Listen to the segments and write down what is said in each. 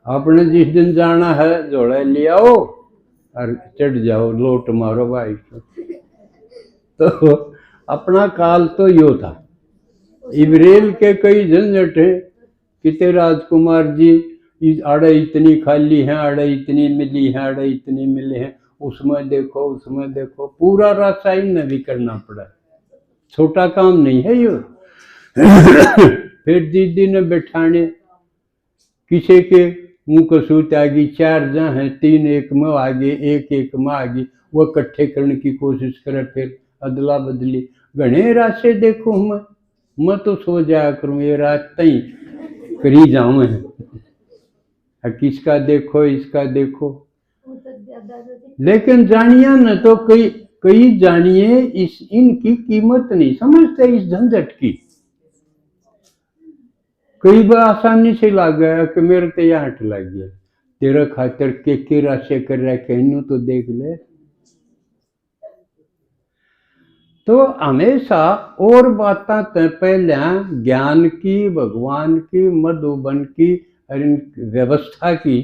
आपने जिस दिन जाना है जोड़ा ले आओ और चढ़ जाओ, लोट मारो भाई। तो अपना काल तो यो था। इब्रेल के कई झंझट है कि राजकुमार जी आड़े इतनी खाली है, आड़े इतनी मिली है, आड़े इतनी मिले हैं, उसमें देखो उसमें देखो, पूरा रासायन भी करना पड़ा, छोटा काम नहीं है यो। फिर दीदी ने बैठाने किसी के मुंह को सूत आ गई, 4 जहाँ है, 3 एक में आ गए, एक में आ गई, वो इकट्ठे करने की कोशिश करे, फिर अदला बदली। घने रास्ते देखो मैं तो सो जाया करूं, ये रात तई करी जाऊं है, किसका देखो इसका देखो। लेकिन जानिया न तो कई जानिए इनकी कीमत नहीं समझते, इस झंझट की। कई बार आसानी से लग गया कि मेरे तो यहाँ हट लग गया, तेरा खातर के राशे कर रहा कहनू तो देख ले। तो हमेशा और बातें तो पहले ज्ञान की, भगवान की, मधुबन की और इन व्यवस्था की,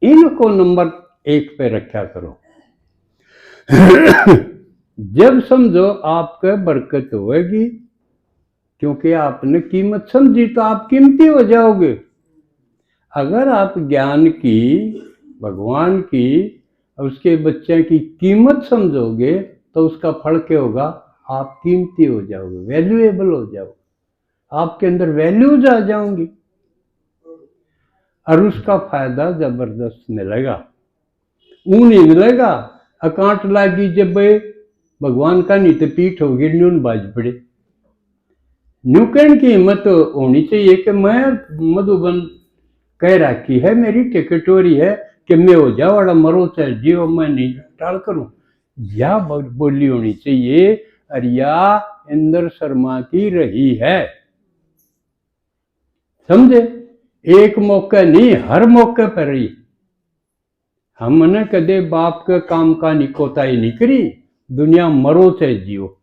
इनको नंबर 1 पे रखा करो। जब समझो आपका बरकत होगी, क्योंकि आपने कीमत समझी तो आप कीमती हो जाओगे। अगर आप ज्ञान की, भगवान की, उसके बच्चे की कीमत समझोगे तो उसका फल क्या होगा, आप कीमती हो जाओगे, वैल्यूएबल हो जाओगे, आपके अंदर वैल्यूज आ जाओगी और उसका फायदा जबरदस्त मिलेगा। ऊन नहीं मिलेगा अकांट लागी जब भगवान का नहीं तो पीठ होगी न्यून बाज पड़े। न्यूकन की हिम्मत होनी चाहिए कि मैं मधुबन कह रखी है, मेरी टिकटोरी है कि मैं हो जाओ और मरो चाहे जियो, मैं नहीं टाल करूं, या बोली होनी चाहिए। और या इंद्र शर्मा की रही है, समझे, एक मौका नहीं हर मौके पर रही। हमने कदे बाप के काम का निकोताई नहीं करी, दुनिया मरो चाहे जियो।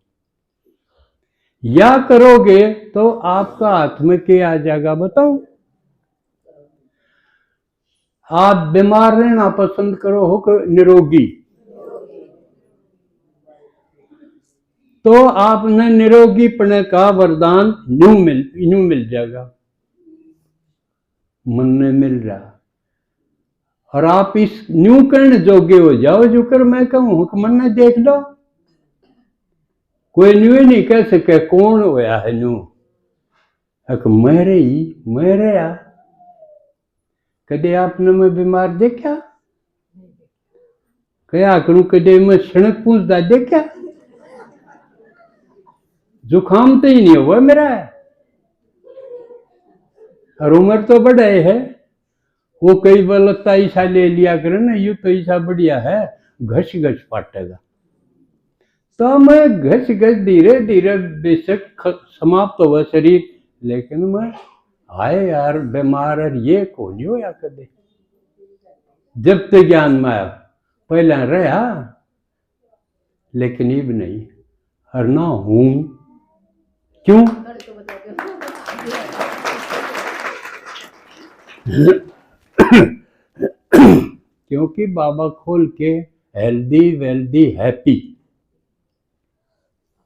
या करोगे तो आपका हाथ में क्या आ जाएगा बताओ। आप बीमार रहना पसंद करो हो निरोगी, तो आपने निरोगीपने का वरदान यूं मिल जाएगा, मन में मिल रहा। और आप इस न्यू करने जोगे हो जाओ, जो कर मैं कहूं कि मन ने देख लो, कोई न्यू नहीं कह सके कौन होया है न्यू, मेरे या कदे आपने मैं बीमार देखा, क्या करूं, कदे मैं सड़क पूछता देखा, जुकाम तो ही नहीं हुआ मेरा, और उम्र तो बढ़े है, वो कई बार ईसा ले लिया करे ना, यू तो ईसा बढ़िया है, घस घस पाटेगा। तो मैं घस घस धीरे धीरे बेशक समाप्त हुआ शरीर, लेकिन मैं आए यार बीमार और ये को नहीं होया कदे, जब तक ज्ञान में आया पहले रहा, लेकिन अब नहीं, और ना हूं। क्यों? क्योंकि बाबा खोल के हेल्दी वेल्दी हैप्पी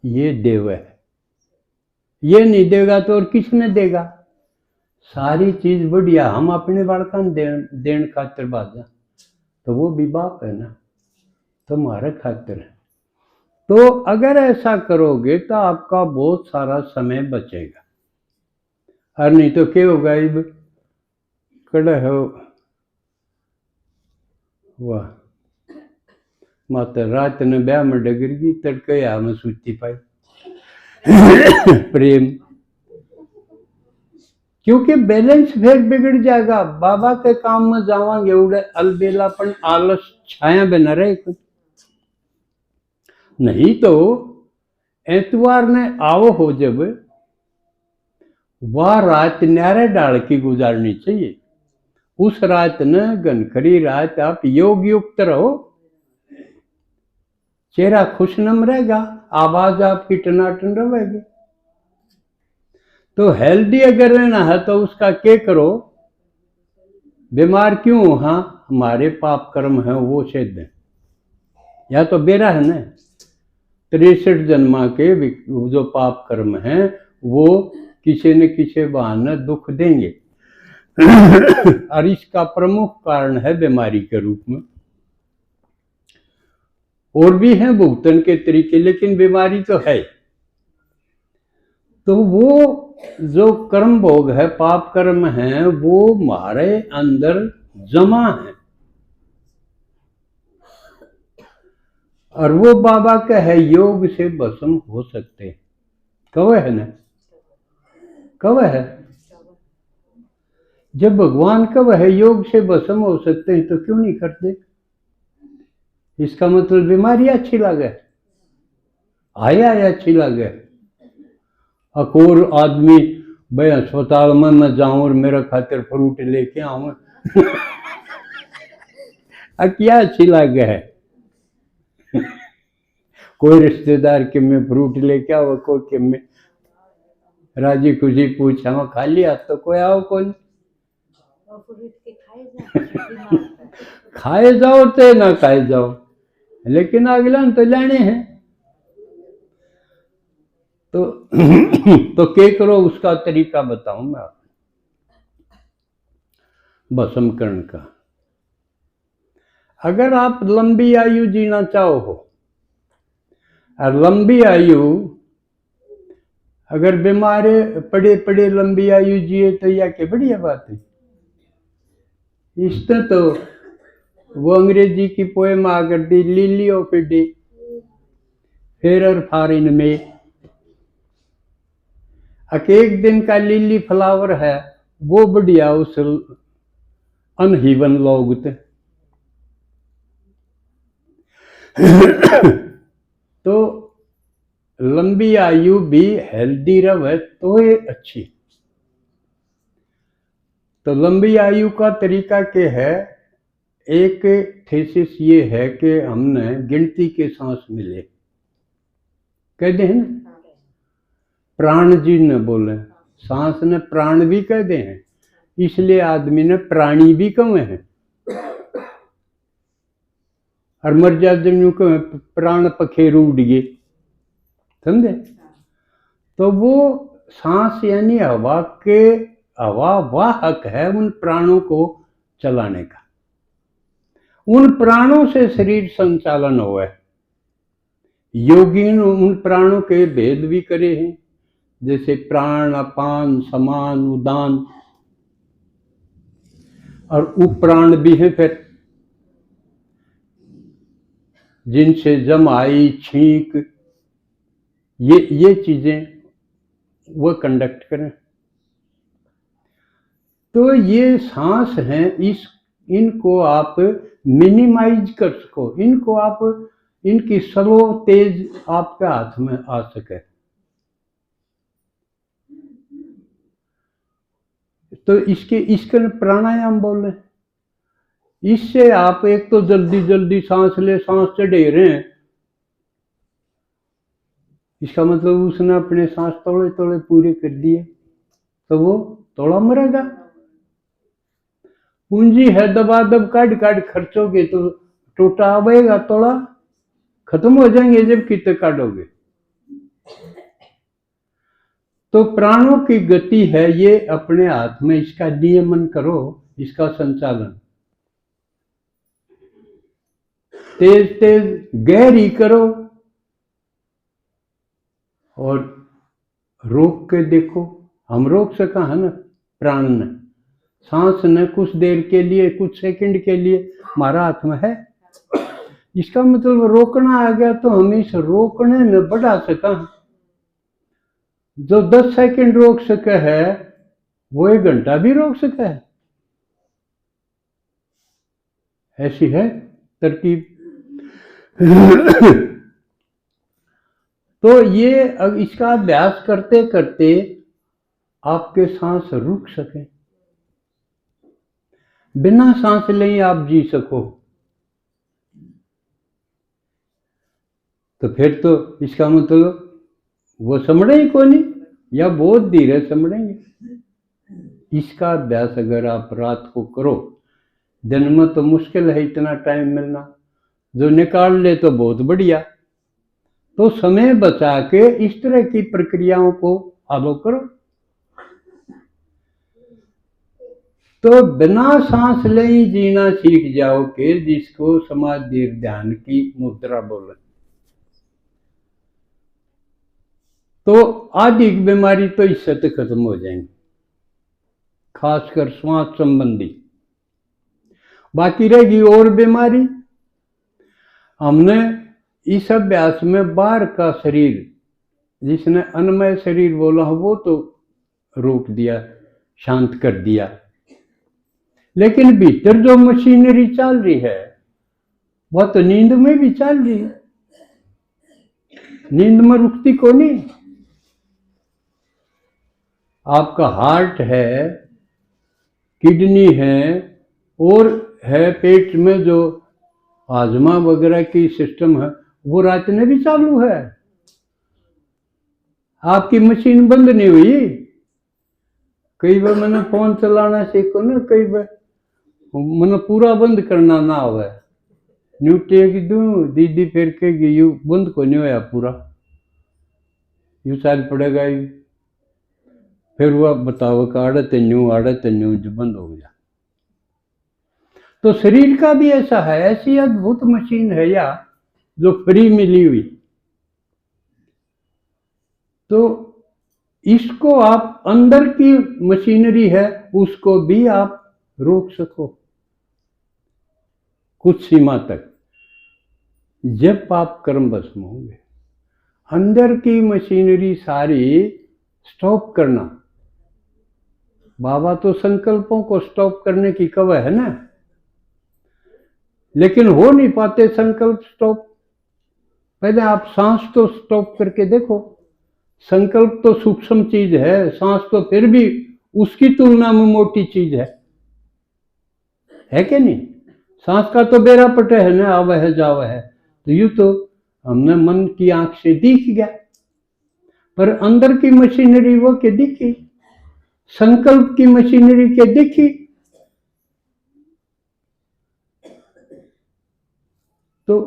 ये देव है, ये नहीं देगा तो और किसने देगा। सारी चीज बढ़िया हम अपने बालका देन खातिर बाजा, तो वो भी बाप है ना, तुम्हारे खातिर है। तो अगर ऐसा करोगे तो आपका बहुत सारा समय बचेगा, और नहीं तो क्या होगा, अब कड़ा हो वाह माता रात ने ब्याह में डगर गई, तड़के या में सूती पाई। प्रेम, क्योंकि बैलेंस फिर बिगड़ जाएगा। बाबा के काम में जावांगे उड़े अलबेलापन आलस छाया बना रहे कुछ नहीं, तो एतवार ने आओ हो जब वह रात न्यारे डाल की गुजारनी चाहिए, उस रात न घनखरी रात आप योग युक्त रहो, चेहरा खुशनम रहेगा, आवाज आपकी टनाटन रहेगी। तो हेल्दी अगर रहना है तो उसका क्या करो, बीमार क्यों? हाँ, हमारे पाप कर्म हैं वो सिद्ध है। या तो बेरा है ना, 63 जन्मा के जो पाप कर्म हैं वो किसी न किसी बहाने दुख देंगे। और इसका प्रमुख कारण है बीमारी के रूप में। और भी हैं भुगतन के तरीके, लेकिन बीमारी तो है। तो वो जो कर्म भोग है, पाप कर्म है, वो हमारे अंदर जमा है। और वो बाबा का है योग से भस्म हो सकते हैं। कब है ना? कब है? जब भगवान कब है योग से भस्म हो सकते हैं तो क्यों नहीं करते? इसका मतलब बीमारी अच्छी लगे, आया अच्छी लगे। अकोर आदमी भाई अस्पताल में मैं जाऊं और मेरा खातिर फ्रूट लेके आऊं क्या अच्छी लगे है? कोई रिश्तेदार के में फ्रूट लेके आओ, कोई के में राजी खुशी पूछा मैं खा लिया तो कोई आओ कौन खाए जाओ तो ना खाए जाओ, लेकिन अगला तो लेने हैं। तो क्या करो, उसका तरीका बताऊं मैं आपको भस्म करण का। अगर आप लंबी आयु जीना चाहो हो, और लंबी आयु अगर बीमारे पड़े पड़े लंबी आयु जिए तो यह क्या बढ़िया बात है। इसने तो वो अंग्रेजी की पोएम आ कर दी, lily of a day fair foreign में। एक दिन का लिली फ्लावर है वो बढ़िया उस अनहीवन लोग थे। तो लंबी आयु भी हेल्दी रहे तो ये अच्छी। तो लंबी आयु का तरीका क्या है? एक थीसिस ये है कि हमने गिनती के सांस मिले, कहते हैं ना, प्राण जी ने बोले, सांस ने प्राण भी कहते हैं, इसलिए आदमी ने प्राणी भी कहे हैं। और मर्यादा कहे प्राण पखेरु उड़ गए, समझे? तो वो सांस यानी हवा के हवा वाहक है उन प्राणों को चलाने का। उन प्राणों से शरीर संचालन हुआ है। योगी ने उन प्राणों के भेद भी करे हैं, जैसे प्राण, अपान, समान, उदान, और उपप्राण भी है फिर, जिनसे जमाई, छींक, ये चीजें वो कंडक्ट करें। तो ये सांस हैं, इनको आप मिनिमाइज कर सको, इनको आप इनकी स्लो तेज आपके हाथ में आ सके। तो इसके प्राणायाम बोले, इससे आप एक तो जल्दी जल्दी सांस ले, सांस चढ़े रहे हैं, इसका मतलब उसने अपने सांस थोड़े थोड़े पूरे कर दिए तो वो थोड़ा मरेगा। पूंजी है दबा दब काट खर्चोगे तो टोटा आवेगा, थोड़ा खत्म हो जाएंगे जब कितने काटोगे। तो प्राणों की गति है ये अपने हाथ में, इसका नियमन करो, इसका संचालन तेज तेज गहरी करो और रोक के देखो। हम रोक सका है ना, प्राण ने, सांस ने कुछ देर के लिए, कुछ सेकंड के लिए हमारा हाथ में है। इसका मतलब रोकना आ गया तो हम इस रोकने में बढ़ा सका। जो 10 सेकंड रोक सके है वो 1 घंटा भी रोक सके है, ऐसी है तरकीब। तो ये अब इसका अभ्यास करते करते आपके सांस रुक सके, बिना सांस ले आप जी सको, तो फिर तो इसका मतलब वो समझे ही को नहीं, या बहुत धीरे समझेंगे। इसका अभ्यास अगर आप रात को करो दिन में तो मुश्किल है इतना टाइम मिलना, जो निकाल ले तो बहुत बढ़िया। तो समय बचा के इस तरह की प्रक्रियाओं को फॉलो करो। तो बिना सांस ले ही जीना सीख जाओ के, जिसको समाधि ध्यान की मुद्रा बोले। तो आदि बीमारी तो इससे तो खत्म हो जाएंगी, खासकर श्वास संबंधी। बाकी रहेगी और बीमारी। हमने इस अभ्यास में बाहर का शरीर, जिसने अन्नमय शरीर बोला वो तो रोक दिया, शांत कर दिया, लेकिन भीतर जो मशीनरी चल रही है वह तो नींद में भी चल रही है, नींद में रुकती को नहीं। आपका हार्ट है, किडनी है, और है पेट में जो हाजमा वगैरह की सिस्टम है, वो रात में भी चालू है। आपकी मशीन बंद नहीं हुई। कई बार मैंने फोन चलाना सीखो ना, कई बार मैंने पूरा बंद करना ना हो, न्यू टेक दू दीदी फिर कहेगी यू बंद को नहीं होया पूरा, यू चल पड़ेगा यू। फिर वह बताओ कि आड़े न्यू जो बंद हो गया। तो शरीर का भी ऐसा है, ऐसी अद्भुत मशीन है या जो फ्री मिली हुई। तो इसको आप, अंदर की मशीनरी है उसको भी आप रोक सको कुछ सीमा तक, जब पाप कर्म भस्म होंगे। अंदर की मशीनरी सारी स्टॉप करना। बाबा तो संकल्पों को स्टॉप करने की कवि है ना, लेकिन हो नहीं पाते संकल्प स्टॉप। पहले आप सांस तो स्टॉप करके देखो। संकल्प तो सूक्ष्म चीज है, सांस तो फिर भी उसकी तुलना में मोटी चीज है क्या नहीं? सांस का तो बेरा पटे है ना, आव है जाव है। तो यूं तो हमने मन की आंख से दिख गया, पर अंदर की मशीनरी वो के दिखी, संकल्प की मशीनरी के दिखी। तो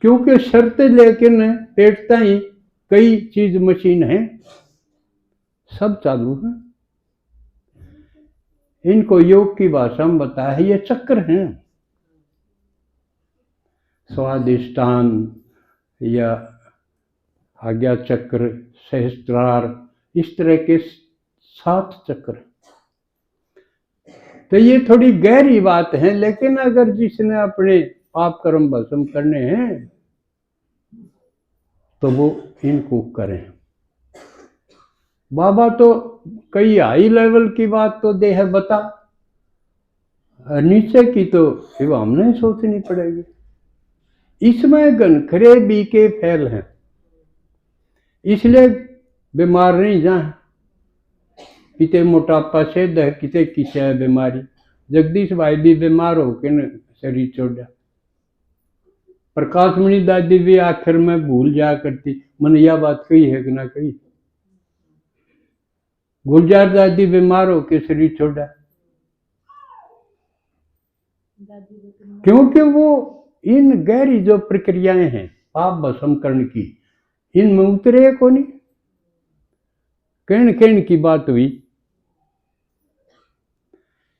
क्योंकि शर्तें लेकिन पेटता ही कई चीज मशीन है, सब चालू है। इनको योग की भाषा में बताया है, ये चक्र हैं। स्वादिष्टान या आज्ञा चक्र, सहस्त्रार, इस तरह के 7 चक्र। तो ये थोड़ी गहरी बात है, लेकिन अगर जिसने अपने पाप कर्म भस्म करने हैं तो वो इनको करें। बाबा तो कई हाई लेवल की बात तो दे है बता, नीचे की तो फिर हमने सोचनी पड़ेगी। इसमें घनखरे बीके फैल हैं, इसलिए बीमार नहीं जाए। किते मोटापा से दह, किते किसे है बीमारी। जगदीश भाई भी बीमार होके न शरीर छोड़ा। प्रकाश मणि दादी भी आखिर में भूल जा करती, मैंने यह बात कही है कि ना कही। गुलजार दादी बीमार होके शरीर छोड़ा, क्योंकि वो इन गहरी जो प्रक्रियाएं हैं पाप भस्म करने की, इनमें उतरे को नहीं। कहन की बात हुई,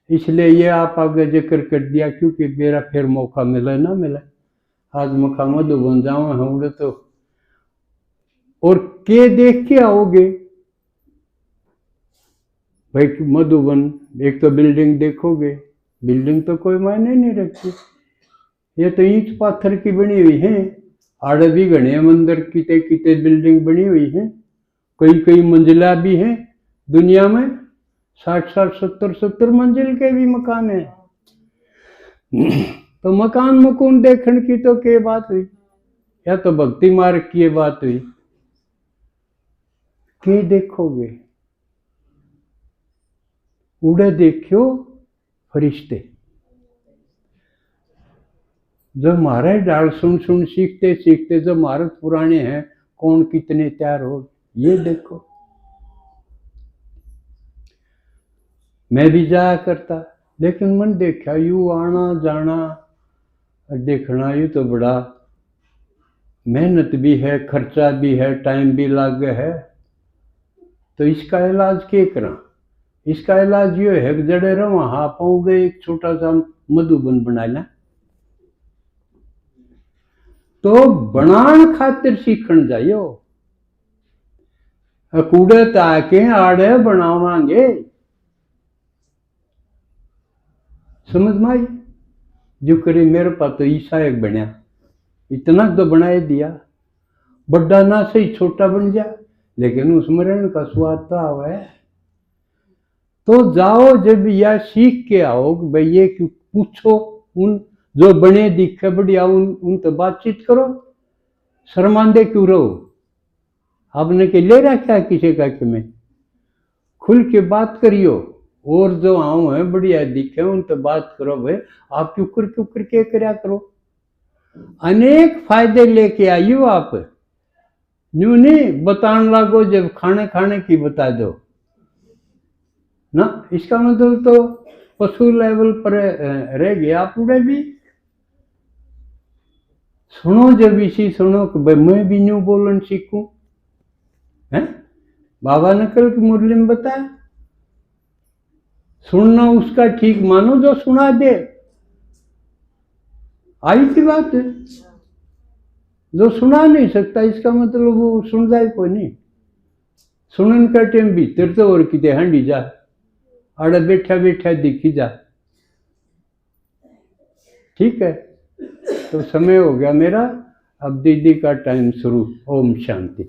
इसलिए ये आप आगे जिक्र कर दिया, क्योंकि मेरा फिर मौका मिले ना मिले। आज मौका मधुबन जाओ हम तो, और के देख के आओगे भाई मधुबन, एक तो बिल्डिंग देखोगे, बिल्डिंग तो कोई मायने नहीं रखती। ये तो ईंट पत्थर की बनी हुई है। आड़े भी घने मंदिर किते किते बिल्डिंग बनी हुई है, कई कई मंजिला भी है दुनिया में। 60-60, 70-70 मंजिल के भी मकान है। तो मकान मकून देखने की तो क्या बात हुई, या तो भक्ति मार्ग की बात हुई। के देखोगे, उड़े देखियो फरिश्ते, जो हमारे डाल सुन सुन सीखते सीखते जो महारत पुराने हैं, कौन कितने तैयार हो, ये देखो। मैं भी जाया करता, लेकिन मन देखा यू आना जाना देखना, यू तो बड़ा मेहनत भी है, खर्चा भी है, टाइम भी लागे है। तो इसका इलाज क्या करा? इसका इलाज ये है कि जड़े रहो वहां पाओगे एक छोटा सा मधुबन बना लें। तो बनान खातिर सीखण जाइयो, कूड़े ताके आड़े बनावांगे। समझ में आई? जो करे मेरे पास तो ईसा एक बनया, इतना तो बनाए दिया, बड़ा ना सही छोटा बन जा, लेकिन उस मरण का स्वाद तो आवे। तो जाओ जब यह सीख के आओ भाई, ये क्यों पूछो उन जो बने दिखे बढ़िया, उन तो बातचीत करो, शर्मांदे क्यों रहो? आपने के ले रखा किसी का कि मैं खुल के बात करियो, और जो आओ है बढ़िया दिखे उन तो बात करो भाई, आप क्यों के करया करो। अनेक फायदे लेके आइयो आप, यूं नहीं बताने लागो जब खाने की बता दो ना। इसका मतलब तो पशु लेवल पर रह गया पूरे भी। सुनो जब इसी सुनो कि भाई मैं भी न्यू बोलन सीखूं है। बाबा ने कल की मुरली में बताया, सुनना उसका ठीक मानो जो सुना दे। आई थी बात है, जो सुना नहीं सकता इसका मतलब वो सुन जाए कोई नहीं। सुनन का टाइम भीतर तो और किते हंडी जा, आड़े बैठा बैठा दिखी जा। ठीक है, तो समय हो गया मेरा, अब दीदी का टाइम शुरू। ओम शांति।